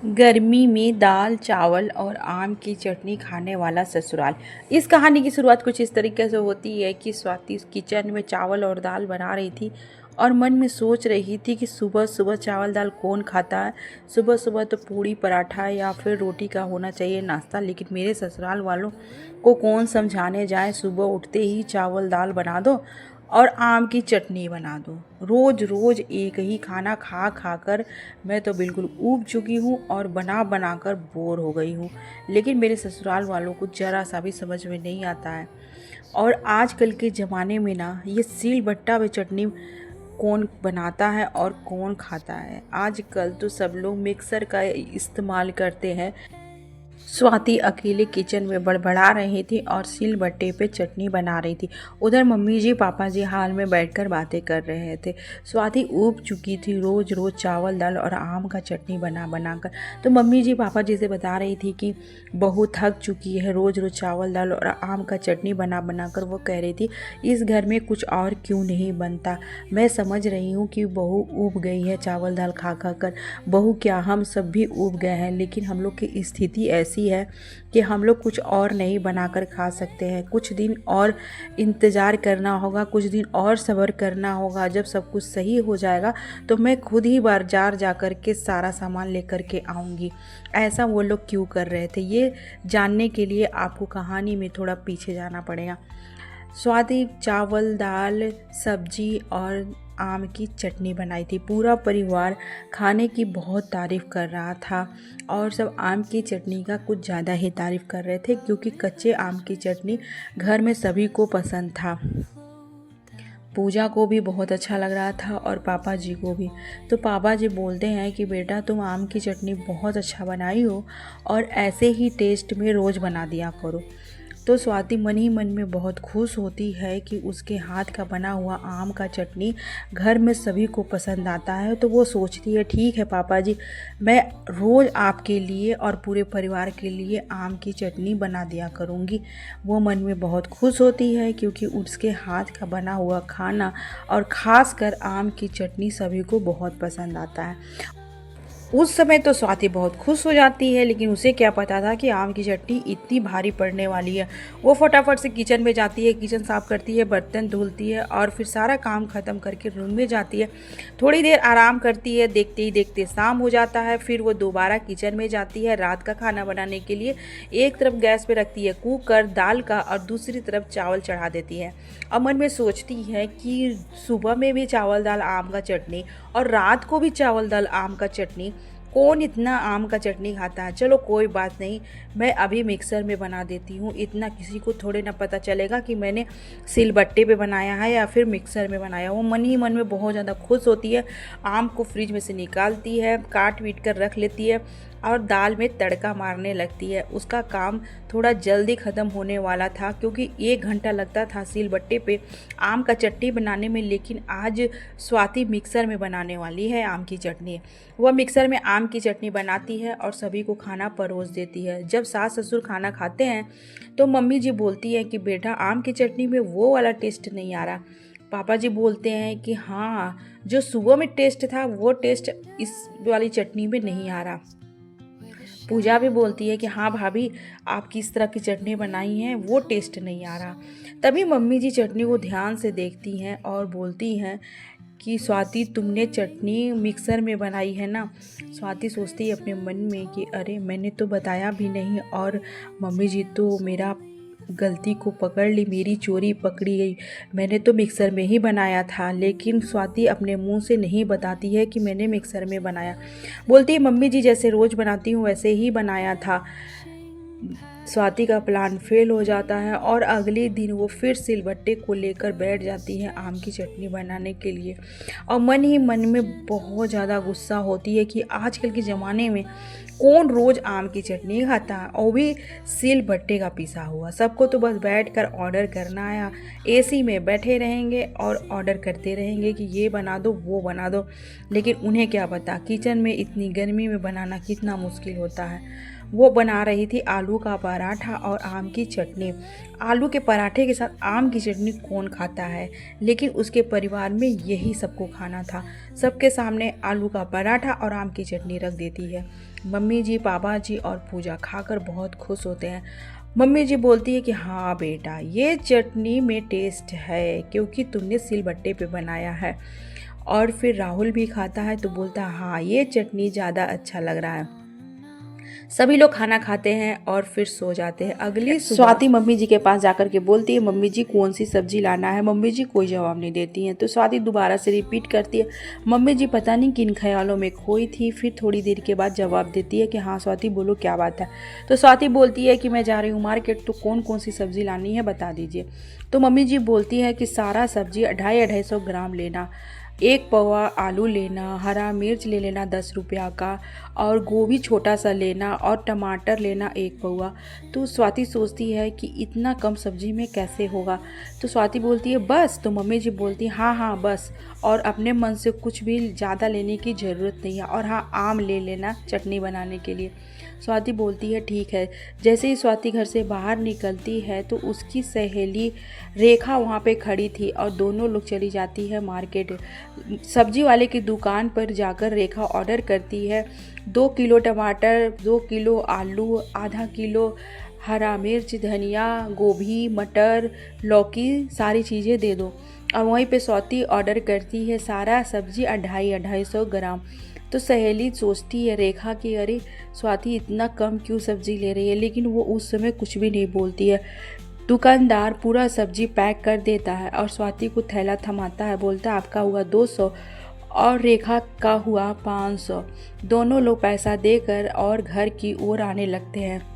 गर्मी में दाल चावल और आम की चटनी खाने वाला ससुराल। इस कहानी की शुरुआत कुछ इस तरीके से होती है कि स्वाति किचन में चावल और दाल बना रही थी और मन में सोच रही थी कि सुबह सुबह चावल दाल कौन खाता है। सुबह सुबह तो पूड़ी पराठा या फिर रोटी का होना चाहिए नाश्ता, लेकिन मेरे ससुराल वालों को कौन समझाने जाए। सुबह उठते ही चावल दाल बना दो और आम की चटनी बना दो। रोज़ रोज़ एक ही खाना खा खा कर मैं तो बिल्कुल ऊब चुकी हूँ और बना बना कर बोर हो गई हूँ। लेकिन मेरे ससुराल वालों को ज़रा सा भी समझ में नहीं आता है। और आजकल के ज़माने में ना ये सील बट्टा में चटनी कौन बनाता है और कौन खाता है। आजकल तो सब लोग मिक्सर का इस्तेमाल करते हैं। स्वाति अकेले किचन में बड़बड़ा रही थी और सिलबट्टे पे चटनी बना रही थी। उधर मम्मी जी पापा जी हाल में बैठकर बातें कर रहे थे। स्वाति ऊब चुकी थी रोज़ रोज़ चावल दाल और आम का चटनी बना बना कर। तो मम्मी जी पापा जी से बता रही थी कि बहू थक चुकी है रोज़ रोज़ चावल दाल और आम का चटनी बना बना कर। वो कह रही थी इस घर में कुछ और क्यों नहीं बनता। मैं समझ रही हूँ कि बहू ऊब गई है चावल दाल खा खा कर। बहू क्या, हम सब भी ऊब गए हैं, लेकिन हम लोग की स्थिति ऐसी है कि हम लोग कुछ और नहीं बनाकर खा सकते हैं। कुछ दिन और इंतज़ार करना होगा, कुछ दिन और सब्र करना होगा। जब सब कुछ सही हो जाएगा तो मैं खुद ही बाजार जा कर के सारा सामान लेकर के आऊँगी। ऐसा वो लोग क्यों कर रहे थे, ये जानने के लिए आपको कहानी में थोड़ा पीछे जाना पड़ेगा। स्वाति चावल दाल सब्जी और आम की चटनी बनाई थी। पूरा परिवार खाने की बहुत तारीफ़ कर रहा था और सब आम की चटनी का कुछ ज़्यादा ही तारीफ़ कर रहे थे, क्योंकि कच्चे आम की चटनी घर में सभी को पसंद था। पूजा को भी बहुत अच्छा लग रहा था और पापा जी को भी। तो पापा जी बोलते हैं कि बेटा तुम आम की चटनी बहुत अच्छा बनाई हो और ऐसे ही टेस्ट में रोज़ बना दिया करो। तो स्वाति मन ही मन में बहुत खुश होती है कि उसके हाथ का बना हुआ आम का चटनी घर में सभी को पसंद आता है। तो वो सोचती है ठीक है पापा जी, मैं रोज़ आपके लिए और पूरे परिवार के लिए आम की चटनी बना दिया करूँगी। वो मन में बहुत खुश होती है क्योंकि उसके हाथ का बना हुआ खाना और ख़ास कर आम की चटनी सभी को बहुत पसंद आता है। उस समय तो स्वाति बहुत खुश हो जाती है, लेकिन उसे क्या पता था कि आम की चटनी इतनी भारी पड़ने वाली है। वो फटाफट से किचन में जाती है, किचन साफ़ करती है, बर्तन धुलती है और फिर सारा काम ख़त्म करके रूम में जाती है। थोड़ी देर आराम करती है, देखते ही देखते शाम हो जाता है। फिर वो दोबारा किचन में जाती है रात का खाना बनाने के लिए। एक तरफ गैस पे रखती है कुकर दाल का और दूसरी तरफ चावल चढ़ा देती है और मन में सोचती है कि सुबह में भी चावल दाल आम का चटनी और रात को भी चावल दाल आम का चटनी, कौन इतना आम का चटनी खाता है। चलो कोई बात नहीं, मैं अभी मिक्सर में बना देती हूँ। इतना किसी को थोड़े ना पता चलेगा कि मैंने सिलबट्टे पे बनाया है या फिर मिक्सर में बनाया। वो मन ही मन में बहुत ज़्यादा खुश होती है। आम को फ्रिज में से निकालती है, काट पीट कर रख लेती है और दाल में तड़का मारने लगती है। उसका काम थोड़ा जल्दी ख़त्म होने वाला था क्योंकि 1 घंटा लगता था सिलबट्टे पे आम का चटनी बनाने में, लेकिन आज स्वाति मिक्सर में बनाने वाली है आम की चटनी। वह मिक्सर में आम की चटनी बनाती है और सभी को खाना परोस देती है। जब सास ससुर खाना खाते हैं तो मम्मी जी बोलती है कि बेटा आम की चटनी में वो वाला टेस्ट नहीं आ रहा। पापा जी बोलते हैं कि हाँ, जो सुबह में टेस्ट था वो टेस्ट इस वाली चटनी में नहीं आ रहा। पूजा भी बोलती है कि हाँ भाभी, आप किस तरह की चटनी बनाई हैं वो टेस्ट नहीं आ रहा। तभी मम्मी जी चटनी को ध्यान से देखती हैं और बोलती हैं कि स्वाति तुमने चटनी मिक्सर में बनाई है ना। स्वाति सोचती है अपने मन में कि अरे मैंने तो बताया भी नहीं और मम्मी जी तो मेरा गलती को पकड़ ली, मेरी चोरी पकड़ी गई। मैंने तो मिक्सर में ही बनाया था। लेकिन स्वाति अपने मुंह से नहीं बताती है कि मैंने मिक्सर में बनाया। बोलती है मम्मी जी जैसे रोज़ बनाती हूँ वैसे ही बनाया था। स्वाति का प्लान फेल हो जाता है और अगले दिन वो फिर सिलबट्टे को लेकर बैठ जाती है आम की चटनी बनाने के लिए। और मन ही मन में बहुत ज़्यादा गुस्सा होती है कि आजकल के ज़माने में कौन रोज़ आम की चटनी खाता है, और भी सिलबट्टे का पिसा हुआ। सबको तो बस बैठकर ऑर्डर करना है, एसी में बैठे रहेंगे और ऑर्डर करते रहेंगे कि ये बना दो वो बना दो। लेकिन उन्हें क्या पता किचन में इतनी गर्मी में बनाना कितना मुश्किल होता है। वो बना रही थी आलू का पराठा और आम की चटनी। आलू के पराठे के साथ आम की चटनी कौन खाता है, लेकिन उसके परिवार में यही सबको खाना था। सबके सामने आलू का पराठा और आम की चटनी रख देती है। मम्मी जी, पापा जी और पूजा खाकर बहुत खुश होते हैं। मम्मी जी बोलती है कि हाँ बेटा, ये चटनी में टेस्ट है क्योंकि तुमने सिलबट्टे पे बनाया है। और फिर राहुल भी खाता है तो बोलता है हाँ, ये चटनी ज़्यादा अच्छा लग रहा है। सभी लोग खाना खाते हैं और फिर सो जाते हैं। अगली सुबह स्वाति मम्मी जी के पास जाकर के बोलती है मम्मी जी कौन सी सब्जी लाना है। मम्मी जी कोई जवाब नहीं देती हैं। तो स्वाति दोबारा से रिपीट करती है। मम्मी जी पता नहीं किन ख्यालों में खोई थी। फिर थोड़ी देर के बाद जवाब देती है कि हाँ स्वाति बोलो क्या बात है। तो स्वाति बोलती है कि मैं जा रही हूँ मार्केट, तो कौन कौन सी सब्जी लानी है बता दीजिए। तो मम्मी जी बोलती है कि सारा सब्जी 250-250 ग्राम लेना, 1 पवा आलू लेना, हरा मिर्च ले लेना 10 रुपया का, और गोभी छोटा सा लेना, और टमाटर लेना 1 पवा। तो स्वाति सोचती है कि इतना कम सब्जी में कैसे होगा। तो स्वाति बोलती है बस। तो मम्मी जी बोलती है हाँ हाँ बस, और अपने मन से कुछ भी ज़्यादा लेने की ज़रूरत नहीं है, और हाँ आम ले लेना चटनी बनाने के लिए। स्वाति बोलती है ठीक है। जैसे ही स्वाति घर से बाहर निकलती है तो उसकी सहेली रेखा वहाँ पे खड़ी थी और दोनों लोग चली जाती है मार्केट। सब्जी वाले की दुकान पर जाकर रेखा ऑर्डर करती है 2 किलो टमाटर, 2 किलो आलू, आधा किलो हरा मिर्च, धनिया, गोभी, मटर, लौकी, सारी चीज़ें दे दो। और वहीं पे स्वाति ऑर्डर करती है सारा सब्जी 250-250 ग्राम। तो सहेली सोचती है रेखा कि अरे स्वाति इतना कम क्यों सब्जी ले रही है, लेकिन वो उस समय कुछ भी नहीं बोलती है। दुकानदार पूरा सब्जी पैक कर देता है और स्वाति को थैला थमाता है, बोलता है आपका हुआ 200 और रेखा का हुआ 500। दोनों लोग पैसा देकर और घर की ओर आने लगते हैं।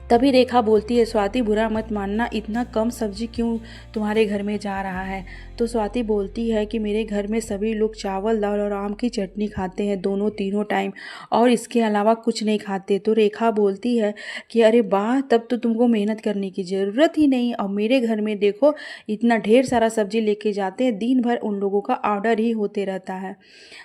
तभी रेखा बोलती है स्वाति बुरा मत मानना, इतना कम सब्जी क्यों तुम्हारे घर में जा रहा है। तो स्वाति बोलती है कि मेरे घर में सभी लोग चावल दाल और आम की चटनी खाते हैं दोनों तीनों टाइम, और इसके अलावा कुछ नहीं खाते। तो रेखा बोलती है कि अरे वाह, तब तो तुमको मेहनत करने की ज़रूरत ही नहीं। और मेरे घर में देखो इतना ढेर सारा सब्जी लेके जाते हैं, दिन भर उन लोगों का ऑर्डर ही होते रहता है।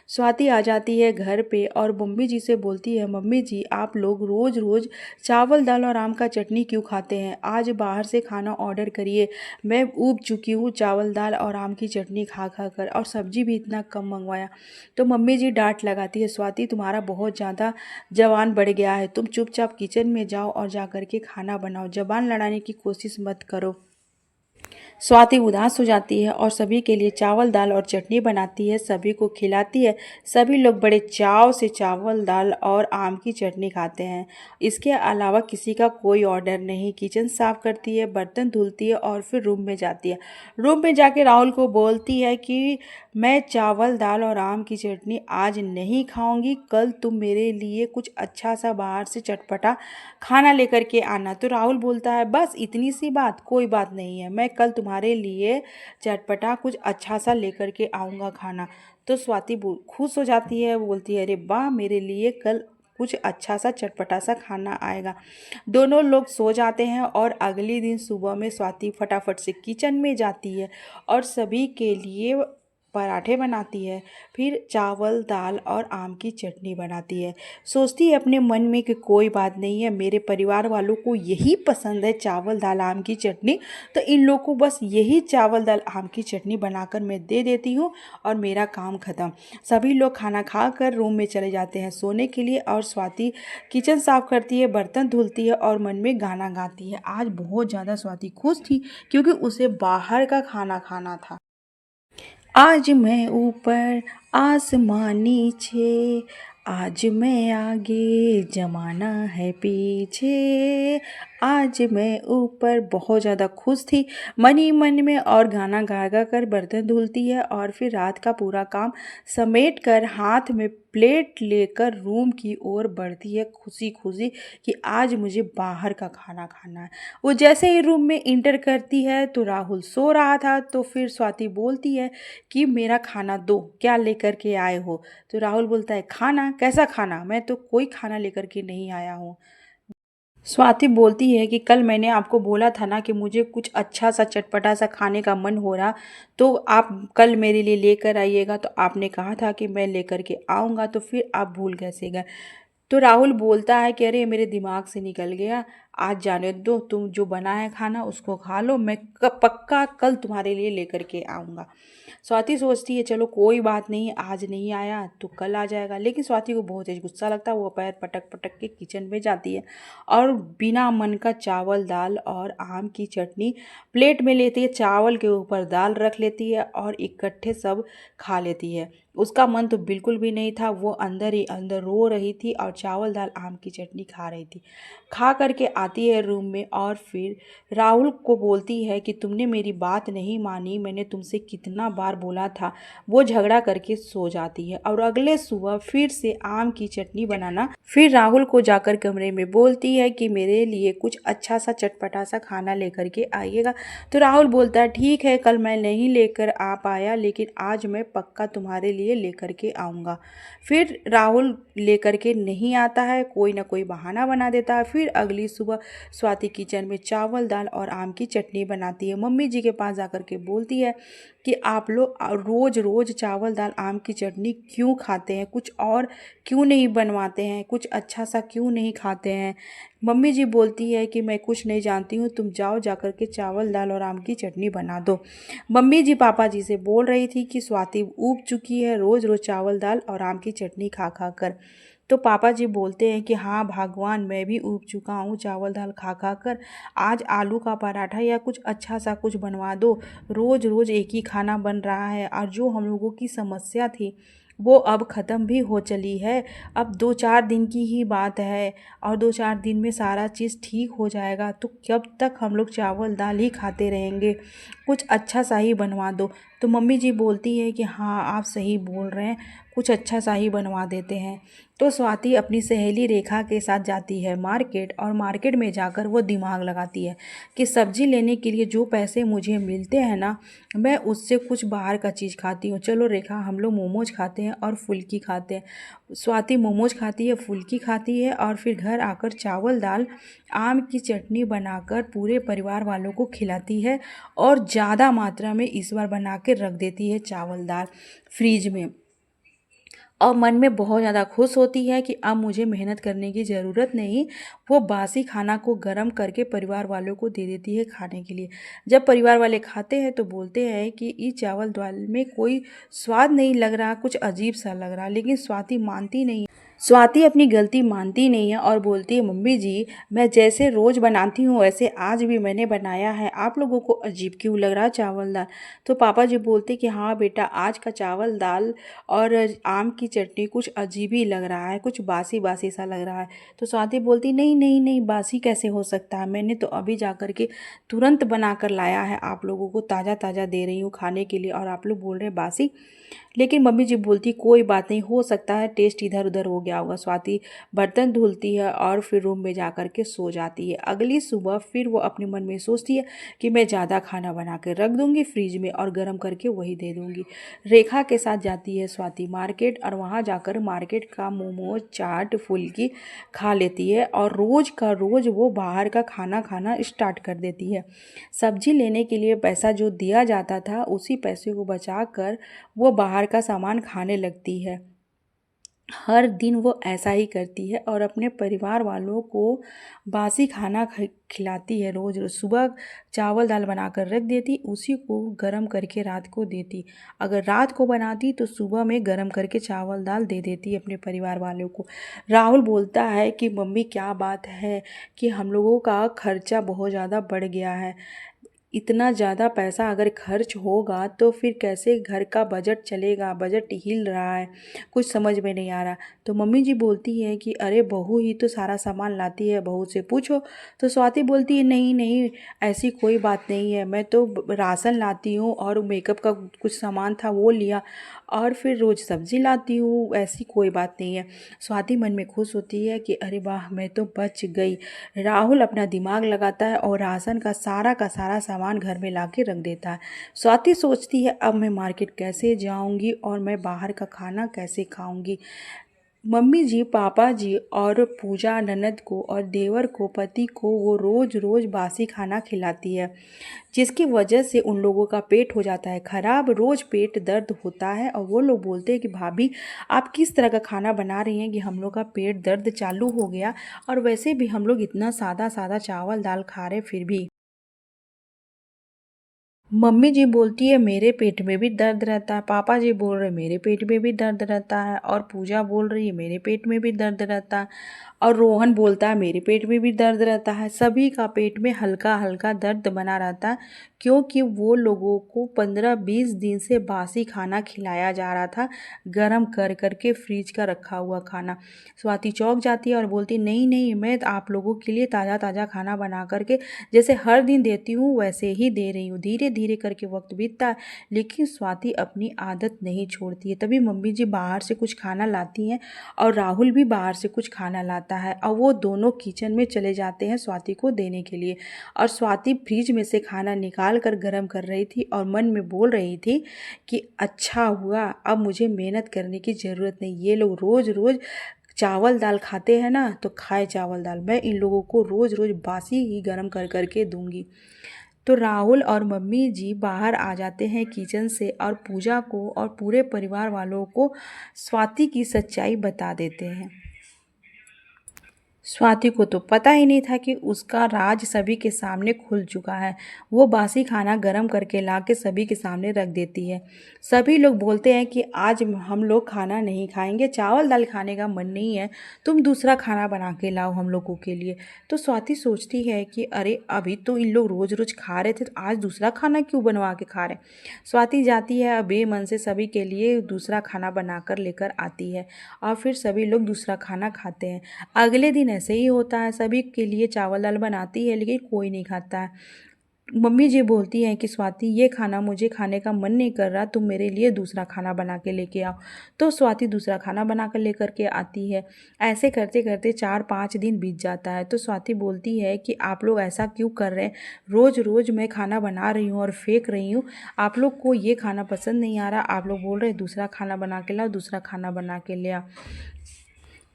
स्वाति आ जाती है घर पे और मम्मी जी से बोलती है मम्मी जी आप लोग रोज़ रोज़ चावल दाल और आम का चटनी क्यों खाते हैं, आज बाहर से खाना ऑर्डर करिए। मैं ऊब चुकी हूँ चावल दाल और आम की चटनी खा खा कर, और सब्जी भी इतना कम मंगवाया। तो मम्मी जी डांट लगाती है स्वाति तुम्हारा बहुत ज़्यादा जवान बढ़ गया है, तुम चुपचाप किचन में जाओ और जा कर के खाना बनाओ, जबान लड़ाने की कोशिश मत करो। स्वाति उदास हो जाती है और सभी के लिए चावल दाल और चटनी बनाती है, सभी को खिलाती है। सभी लोग बड़े चाव से चावल दाल और आम की चटनी खाते हैं। इसके अलावा किसी का कोई ऑर्डर नहीं। किचन साफ करती है, बर्तन धुलती है और फिर रूम में जाती है। रूम में जाके राहुल को बोलती है कि मैं चावल दाल और आम की चटनी आज नहीं खाऊंगी, कल तुम मेरे लिए कुछ अच्छा सा बाहर से चटपटा खाना लेकर के आना। तो राहुल बोलता है बस इतनी सी बात, कोई बात नहीं है, मैं कल तुम्हारे लिए चटपटा कुछ अच्छा सा लेकर के आऊँगा खाना। तो स्वाति खुश हो जाती है, वो बोलती है अरे वाह, मेरे लिए कल कुछ अच्छा सा चटपटा सा खाना आएगा। दोनों लोग सो जाते हैं और अगले दिन सुबह में स्वाति फटाफट से किचन में जाती है और सभी के लिए पराठे बनाती है, फिर चावल दाल और आम की चटनी बनाती है। सोचती है अपने मन में कि कोई बात नहीं है, मेरे परिवार वालों को यही पसंद है चावल दाल आम की चटनी, तो इन लोगों को बस यही चावल दाल आम की चटनी बनाकर मैं दे देती हूँ और मेरा काम ख़त्म। सभी लोग खाना खाकर रूम में चले जाते हैं सोने के लिए और स्वाति किचन साफ करती है, बर्तन धुलती है और मन में गाना गाती है। आज बहुत ज़्यादा स्वाति खुश थी क्योंकि उसे बाहर का खाना खाना था। आज मैं ऊपर आसमां नीचे, आज मैं आगे जमाना है पीछे, आज मैं ऊपर। बहुत ज़्यादा खुश थी मन ही मन में और गाना गा गा कर बर्तन धुलती है और फिर रात का पूरा काम समेट कर हाथ में प्लेट लेकर रूम की ओर बढ़ती है खुशी खुशी कि आज मुझे बाहर का खाना खाना है। वो जैसे ही रूम में इंटर करती है तो राहुल सो रहा था। तो फिर स्वाति बोलती है कि मेरा खाना दो, क्या लेकर के आए हो। तो राहुल बोलता है खाना? कैसा खाना, मैं तो कोई खाना लेकर के नहीं आया हूँ। स्वाति बोलती है कि कल मैंने आपको बोला था ना कि मुझे कुछ अच्छा सा चटपटा सा खाने का मन हो रहा, तो आप कल मेरे लिए लेकर आइएगा। तो आपने कहा था कि मैं लेकर के आऊँगा, तो फिर आप भूल कैसे गए। तो राहुल बोलता है कि अरे मेरे दिमाग से निकल गया, आज जाने दो, तुम जो बना है खाना उसको खा लो, मैं पक्का कल तुम्हारे लिए लेकर के आऊँगा। स्वाति सोचती है चलो कोई बात नहीं, आज नहीं आया तो कल आ जाएगा। लेकिन स्वाति को बहुत तेज गुस्सा लगता है, वो पैर पटक पटक के किचन में जाती है और बिना मन का चावल दाल और आम की चटनी प्लेट में लेती है, चावल के ऊपर दाल रख लेती है और इकट्ठे सब खा लेती है। उसका मन तो बिल्कुल भी नहीं था, वो अंदर ही अंदर रो रही थी और चावल दाल आम की चटनी खा रही थी। खा करके आती है रूम में और फिर राहुल को बोलती है कि तुमने मेरी बात नहीं मानी, मैंने तुमसे कितना बार बोला था। वो झगड़ा करके सो जाती है और अगले सुबह फिर से आम की चटनी बनाना फिर राहुल को जाकर कमरे में बोलती है कि मेरे लिए कुछ अच्छा सा चटपटा सा खाना लेकर के आइएगा। तो राहुल बोलता है ठीक है, कल मैं नहीं लेकर आ पाया लेकिन आज मैं पक्का तुम्हारे लिए लेकर के आऊँगा। फिर राहुल लेकर के नहीं आता है, कोई ना कोई बहाना बना देता है। फिर अगली सुबह स्वाति किचन में चावल दाल और आम की चटनी बनाती है। मम्मी जी के पास जाकर के बोलती है कि आप लोग रोज़ रोज़ चावल दाल आम की चटनी क्यों खाते हैं, कुछ और क्यों नहीं बनवाते हैं, कुछ अच्छा सा क्यों नहीं खाते हैं। मम्मी जी बोलती है कि मैं कुछ नहीं जानती हूँ, तुम जाओ जाकर के चावल दाल और आम की चटनी बना दो। मम्मी जी पापा जी से बोल रही थी कि स्वाति ऊब चुकी है रोज़ रोज़ चावल दाल और आम की चटनी खा खा कर। तो पापा जी बोलते हैं कि हाँ भगवान, मैं भी ऊब चुका हूँ चावल दाल खा खा कर, आज आलू का पराठा या कुछ अच्छा सा कुछ बनवा दो। रोज़ रोज़ एक ही खाना बन रहा है और जो हम लोगों की समस्या थी वो अब ख़त्म भी हो चली है। अब 2-4 दिन की ही बात है और 2-4 दिन में सारा चीज़ ठीक हो जाएगा। तो कब तक हम लोग चावल दाल ही खाते रहेंगे, कुछ अच्छा सा ही बनवा दो। तो मम्मी जी बोलती है कि हाँ आप सही बोल रहे हैं, कुछ अच्छा सा ही बनवा देते हैं। तो स्वाति अपनी सहेली रेखा के साथ जाती है मार्केट और मार्केट में जाकर वो दिमाग लगाती है कि सब्जी लेने के लिए जो पैसे मुझे मिलते हैं ना, मैं उससे कुछ बाहर का चीज़ खाती हूँ। चलो रेखा हम लोग मोमोज खाते हैं और फुल्की खाते हैं। स्वाति मोमोज खाती है, फुल्की खाती है और फिर घर आकर चावल दाल आम की चटनी बनाकर पूरे परिवार वालों को खिलाती है और ज़्यादा मात्रा में इस बार बना के रख देती है चावल दाल फ्रिज में। और मन में बहुत ज़्यादा खुश होती है कि अब मुझे मेहनत करने की ज़रूरत नहीं। वो बासी खाना को गर्म करके परिवार वालों को दे देती है खाने के लिए। जब परिवार वाले खाते हैं तो बोलते हैं कि इस चावल दाल में कोई स्वाद नहीं लग रहा, कुछ अजीब सा लग रहा। लेकिन स्वाति मानती नहीं, स्वाति अपनी गलती मानती नहीं है और बोलती है मम्मी जी, मैं जैसे रोज़ बनाती हूँ वैसे आज भी मैंने बनाया है, आप लोगों को अजीब क्यों लग रहा चावल दाल। तो पापा जी बोलते कि हाँ बेटा, आज का चावल दाल और आम की चटनी कुछ अजीब ही लग रहा है, कुछ बासी बासी सा लग रहा है। तो स्वाति बोलती नहीं नहीं नहीं, बासी कैसे हो सकता है, मैंने तो अभी जा कर के तुरंत बना कर लाया है, आप लोगों को ताज़ा ताज़ा दे रही हूँ खाने के लिए और आप लोग बोल रहे हैं बासी। लेकिन मम्मी जी बोलती कोई बात नहीं, हो सकता है टेस्ट इधर उधर हो गया होगा। स्वाति बर्तन धुलती है और फिर रूम में जा कर के सो जाती है। अगली सुबह फिर वो अपने मन में सोचती है कि मैं ज़्यादा खाना बना के रख दूँगी फ्रिज में और गर्म करके वही दे दूँगी। रेखा के साथ जाती है स्वाति मार्केट और वहाँ जाकर मार्केट का मोमोज चाट फुल्की खा लेती है और रोज़ का रोज़ वो बाहर का खाना खाना स्टार्ट कर देती है। सब्जी लेने के लिए पैसा जो दिया जाता था उसी पैसे को बचा कर वो बाहर का सामान खाने लगती है। हर दिन वो ऐसा ही करती है और अपने परिवार वालों को बासी खाना खिलाती है। रोज़ रोज़ सुबह चावल दाल बनाकर रख देती, उसी को गरम करके रात को देती। अगर रात को बनाती तो सुबह में गरम करके चावल दाल दे देती अपने परिवार वालों को। राहुल बोलता है कि मम्मी क्या बात है कि हम लोगों का खर्चा बहुत ज़्यादा बढ़ गया है, इतना ज़्यादा पैसा अगर खर्च होगा तो फिर कैसे घर का बजट चलेगा, बजट हिल रहा है, कुछ समझ में नहीं आ रहा। तो मम्मी जी बोलती है कि अरे बहू ही तो सारा सामान लाती है, बहू से पूछो। तो स्वाति बोलती है नहीं नहीं, ऐसी कोई बात नहीं है, मैं तो राशन लाती हूँ और मेकअप का कुछ सामान था वो लिया और फिर रोज़ सब्जी लाती हूँ, ऐसी कोई बात नहीं है। स्वाति मन में खुश होती है कि अरे वाह, मैं तो बच गई। राहुल अपना दिमाग लगाता है और राशन का सारा सामान घर में ला के रख देता है। स्वाति सोचती है अब मैं मार्केट कैसे जाऊंगी और मैं बाहर का खाना कैसे खाऊंगी। मम्मी जी, पापा जी और पूजा ननद को और देवर को, पति को वो रोज़ रोज़ बासी खाना खिलाती है, जिसकी वजह से उन लोगों का पेट हो जाता है खराब। रोज़ पेट दर्द होता है और वो लोग बोलते हैं कि भाभी आप किस तरह का खाना बना रही हैं कि हम लोग का पेट दर्द चालू हो गया, और वैसे भी हम लोग इतना सादा सादा चावल दाल खा रहे फिर भी। मम्मी जी बोलती है मेरे पेट में भी दर्द रहता है, पापा जी बोल रहे मेरे पेट में भी दर्द रहता है, और पूजा बोल रही है मेरे पेट में भी दर्द रहता है, और रोहन बोलता है मेरे पेट में भी दर्द रहता है। सभी का पेट में हल्का हल्का दर्द बना रहता है, क्योंकि वो लोगों को 15-20 दिन से बासी खाना खिलाया जा रहा था, गरम कर करके फ्रिज का रखा हुआ खाना। स्वाति चौंक जाती है और बोलती नहीं नहीं, मैं आप लोगों के लिए ताज़ा ताज़ा खाना बना करके जैसे हर दिन देती हूँ वैसे ही दे रही हूँ। धीरे धीरे करके वक्त बीतता है, लेकिन स्वाति अपनी आदत नहीं छोड़ती है। तभी मम्मी जी बाहर से कुछ खाना लाती हैं और राहुल भी बाहर से कुछ खाना लाता है, और वो दोनों किचन में चले जाते हैं स्वाति को देने के लिए। और स्वाति फ्रिज में से खाना निकाल कर गर्म कर रही थी और मन में बोल रही थी कि अच्छा हुआ, अब मुझे मेहनत करने की ज़रूरत नहीं। ये लोग रोज़ रोज़ चावल दाल खाते हैं ना, तो खाए चावल दाल, मैं इन लोगों को रोज़ रोज़ बासी ही गर्म कर करके दूंगी। तो राहुल और मम्मी जी बाहर आ जाते हैं किचन से, और पूजा को और पूरे परिवार वालों को स्वाति की सच्चाई बता देते हैं। स्वाति को तो पता ही नहीं था कि उसका राज सभी के सामने खुल चुका है। वो बासी खाना गरम करके ला के सभी के सामने रख देती है। सभी लोग बोलते हैं कि आज हम लोग खाना नहीं खाएंगे, चावल दाल खाने का मन नहीं है, तुम दूसरा खाना बना के लाओ हम लोगों के लिए। तो स्वाति सोचती है कि अरे अभी तो इन लोग रोज़ रोज़ खा रहे थे, तो आज दूसरा खाना क्यों बनवा के खा रहे। स्वाति जाती है और बेमन से सभी के लिए दूसरा खाना बनाकर लेकर आती है, और फिर सभी लोग दूसरा खाना खाते हैं। अगले दिन ऐसे ही होता है, सभी के लिए चावल दाल बनाती है लेकिन कोई नहीं खाता है। मम्मी जी बोलती हैं कि स्वाति ये खाना मुझे खाने का मन नहीं कर रहा, तुम मेरे लिए दूसरा खाना बना के लेके आओ। तो स्वाति दूसरा खाना बना कर लेकर के आती है। ऐसे करते करते 4-5 दिन बीत जाता है। तो स्वाति बोलती है कि आप लोग ऐसा क्यों कर रहे हैं, रोज़ रोज़ मैं खाना बना रही हूँ और फेंक रही हूँ, आप लोग को ये खाना पसंद नहीं आ रहा, आप लोग बोल रहे हैं दूसरा खाना बना के लाओ, दूसरा खाना बना के ले आओ।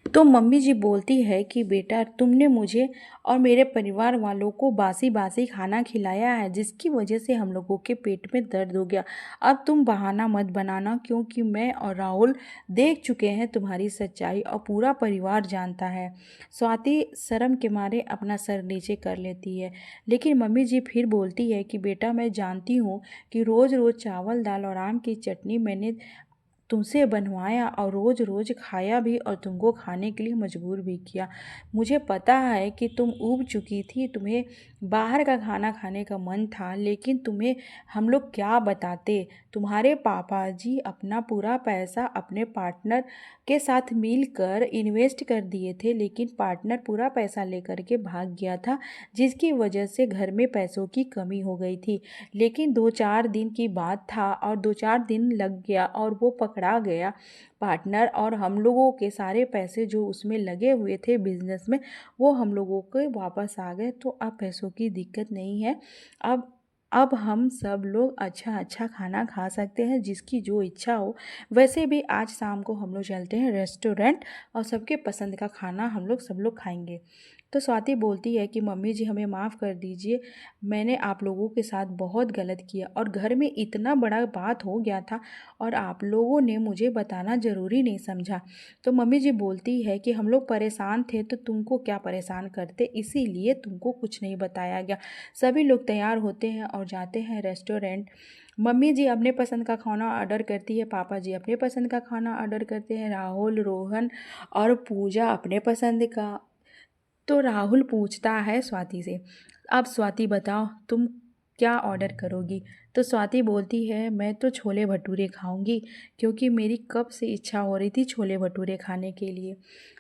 तो मम्मी जी बोलती है कि बेटा तुमने मुझे और मेरे परिवार वालों को बासी बासी खाना खिलाया है, जिसकी वजह से हम लोगों के पेट में दर्द हो गया। अब तुम बहाना मत बनाना, क्योंकि मैं और राहुल देख चुके हैं तुम्हारी सच्चाई और पूरा परिवार जानता है। स्वाति शर्म के मारे अपना सर नीचे कर लेती है, लेकिन मम्मी जी फिर बोलती है कि बेटा मैं जानती हूँ कि रोज़ रोज़ चावल दाल और आम की चटनी मैंने तुमसे बनवाया और रोज़ रोज़ खाया भी, और तुमको खाने के लिए मजबूर भी किया। मुझे पता है कि तुम ऊब चुकी थी, तुम्हें बाहर का खाना खाने का मन था, लेकिन तुम्हें हम लोग क्या बताते। तुम्हारे पापा जी अपना पूरा पैसा अपने पार्टनर के साथ मिलकर इन्वेस्ट कर दिए थे, लेकिन पार्टनर पूरा पैसा लेकर के भाग गया था, जिसकी वजह से घर में पैसों की कमी हो गई थी। लेकिन 2-4 दिन की बात था, और 2-4 दिन लग गया और वो पकड़ा गया पार्टनर, और हम लोगों के सारे पैसे जो उसमें लगे हुए थे बिजनेस में, वो हम लोगों के वापस आ गए। तो अब पैसों की दिक्कत नहीं है। अब हम सब लोग अच्छा अच्छा खाना खा सकते हैं, जिसकी जो इच्छा हो। वैसे भी आज शाम को हम लोग चलते हैं रेस्टोरेंट, और सबके पसंद का खाना हम लोग सब लोग खाएंगे। तो स्वाति बोलती है कि मम्मी जी हमें माफ़ कर दीजिए, मैंने आप लोगों के साथ बहुत गलत किया, और घर में इतना बड़ा बात हो गया था और आप लोगों ने मुझे बताना ज़रूरी नहीं समझा। तो मम्मी जी बोलती है कि हम लोग परेशान थे तो तुमको क्या परेशान करते, इसीलिए तुमको कुछ नहीं बताया गया। सभी लोग तैयार होते हैं और जाते हैं रेस्टोरेंट। मम्मी जी अपने पसंद का खाना ऑर्डर करती है, पापा जी अपने पसंद का खाना ऑर्डर करते हैं, राहुल, रोहन और पूजा अपने पसंद का। तो राहुल पूछता है स्वाति से, अब स्वाति बताओ तुम क्या ऑर्डर करोगी। तो स्वाति बोलती है मैं तो छोले भटूरे खाऊंगी, क्योंकि मेरी कब से इच्छा हो रही थी छोले भटूरे खाने के लिए।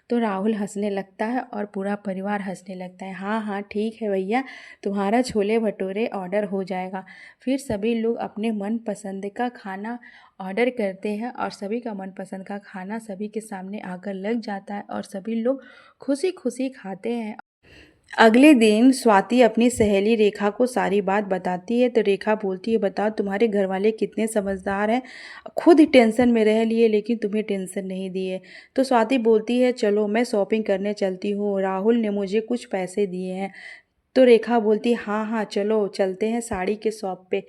तो राहुल हंसने लगता है और पूरा परिवार हंसने लगता है। हाँ हाँ ठीक है भैया, तुम्हारा छोले भटूरे ऑर्डर हो जाएगा। फिर सभी लोग अपने मन पसंद का खाना ऑर्डर करते हैं, और सभी का मनपसंद का खाना सभी के सामने आकर लग जाता है, और सभी लोग खुशी खुशी खाते हैं। अगले दिन स्वाति अपनी सहेली रेखा को सारी बात बताती है तो रेखा बोलती है, बताओ तुम्हारे घर वाले कितने समझदार हैं, खुद ही टेंशन में रह लिए लेकिन तुम्हें टेंशन नहीं दिए। तो स्वाति बोलती है, चलो मैं शॉपिंग करने चलती हूँ, राहुल ने मुझे कुछ पैसे दिए हैं। तो रेखा बोलती है, हाँ हाँ चलो चलते हैं साड़ी के शॉप पे।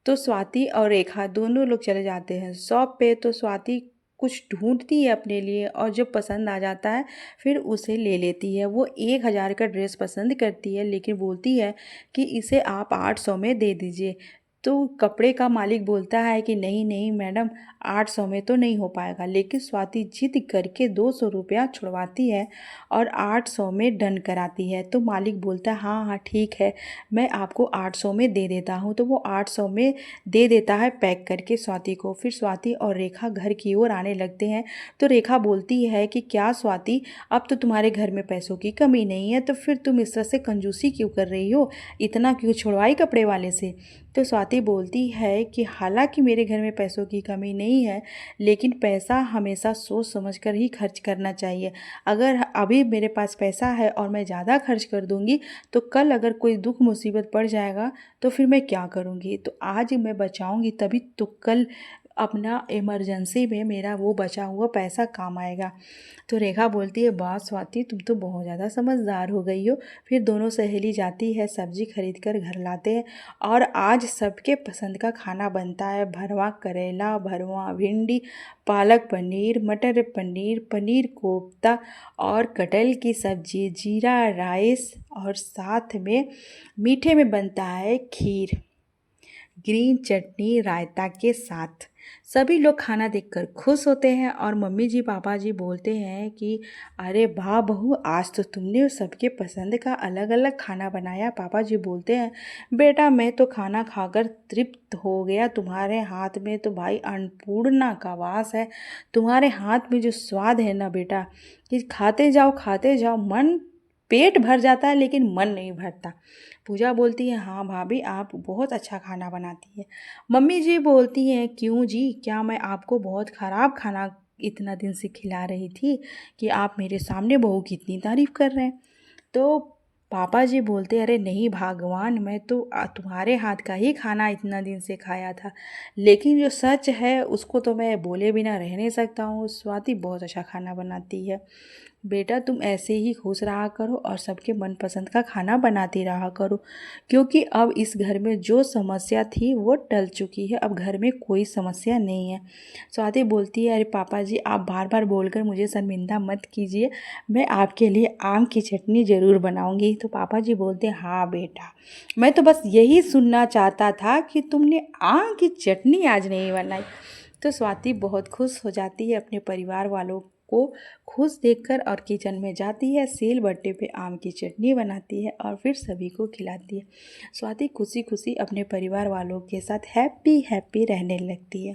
तो स्वाति और रेखा दोनों लोग चले जाते हैं शॉप पे। तो स्वाति कुछ ढूंढती है अपने लिए और जब पसंद आ जाता है फिर उसे ले लेती है। वो 1,000 का ड्रेस पसंद करती है लेकिन बोलती है कि इसे आप 800 में दे दीजिए। तो कपड़े का मालिक बोलता है कि नहीं नहीं मैडम, 800 में तो नहीं हो पाएगा। लेकिन स्वाति जिद करके 200 रुपया छुड़वाती है और 800 में डन कराती है। तो मालिक बोलता है, हाँ हाँ ठीक है, मैं आपको 800 में दे देता हूँ। तो वो 800 में दे देता है पैक करके स्वाति को। फिर स्वाति और रेखा घर की ओर आने लगते हैं। तो रेखा बोलती है कि क्या स्वाति, अब तो तुम्हारे घर में पैसों की कमी नहीं है, तो फिर तुम इस तरह से कंजूसी क्यों कर रही हो, इतना क्यों छुड़वाई कपड़े वाले से। तो स्वाति बोलती है कि हालांकि मेरे घर में पैसों की कमी नहीं है, लेकिन पैसा हमेशा सोच समझ कर ही खर्च करना चाहिए। अगर अभी मेरे पास पैसा है और मैं ज़्यादा खर्च कर दूंगी तो कल अगर कोई दुख मुसीबत पड़ जाएगा तो फिर मैं क्या करूँगी। तो आज मैं बचाऊँगी तभी तो कल अपना इमरजेंसी में मेरा वो बचा हुआ पैसा काम आएगा। तो रेखा बोलती है, वाह स्वाति, तुम तो बहुत ज़्यादा समझदार हो गई हो। फिर दोनों सहेली जाती है, सब्जी खरीद कर घर लाते हैं और आज सबके पसंद का खाना बनता है। भरवा करेला, भरवा भिंडी, पालक पनीर, मटर पनीर, पनीर कोफ्ता और कटहल की सब्जी, जीरा राइस और साथ में मीठे में बनता है खीर, ग्रीन चटनी रायता के साथ। सभी लोग खाना देखकर खुश होते हैं और मम्मी जी पापा जी बोलते हैं कि अरे वाह बहू, आज तो तुमने सबके पसंद का अलग अलग खाना बनाया। पापा जी बोलते हैं, बेटा मैं तो खाना खाकर तृप्त हो गया, तुम्हारे हाथ में तो भाई अन्नपूर्णा का वास है। तुम्हारे हाथ में जो स्वाद है ना बेटा, कि खाते जाओ, मन पेट भर जाता है लेकिन मन नहीं भरता। पूजा बोलती है, हाँ भाभी आप बहुत अच्छा खाना बनाती है। मम्मी जी बोलती हैं, क्यों जी, क्या मैं आपको बहुत ख़राब खाना इतना दिन से खिला रही थी कि आप मेरे सामने बहू की इतनी तारीफ़ कर रहे हैं। तो पापा जी बोलते, अरे नहीं भगवान, मैं तो तुम्हारे हाथ का ही खाना इतना दिन से खाया था, लेकिन जो सच है उसको तो मैं बोले बिना रह नहीं सकता हूँ। स्वाति बहुत अच्छा खाना बनाती है। बेटा तुम ऐसे ही खुश रहा करो और सबके मनपसंद का खाना बनाती रहा करो, क्योंकि अब इस घर में जो समस्या थी वो टल चुकी है, अब घर में कोई समस्या नहीं है। स्वाति बोलती है, अरे पापा जी आप बार बार बोलकर मुझे शर्मिंदा मत कीजिए, मैं आपके लिए आम की चटनी ज़रूर बनाऊंगी। तो पापा जी बोलते हैं, हाँ बेटा, मैं तो बस यही सुनना चाहता था कि तुमने आम की चटनी आज नहीं बनाई। तो स्वाति बहुत खुश हो जाती है अपने परिवार वालों को खुश देखकर और किचन में जाती है, सील बट्टे पे आम की चटनी बनाती है और फिर सभी को खिलाती है। स्वाति खुशी खुशी अपने परिवार वालों के साथ हैप्पी हैप्पी रहने लगती है।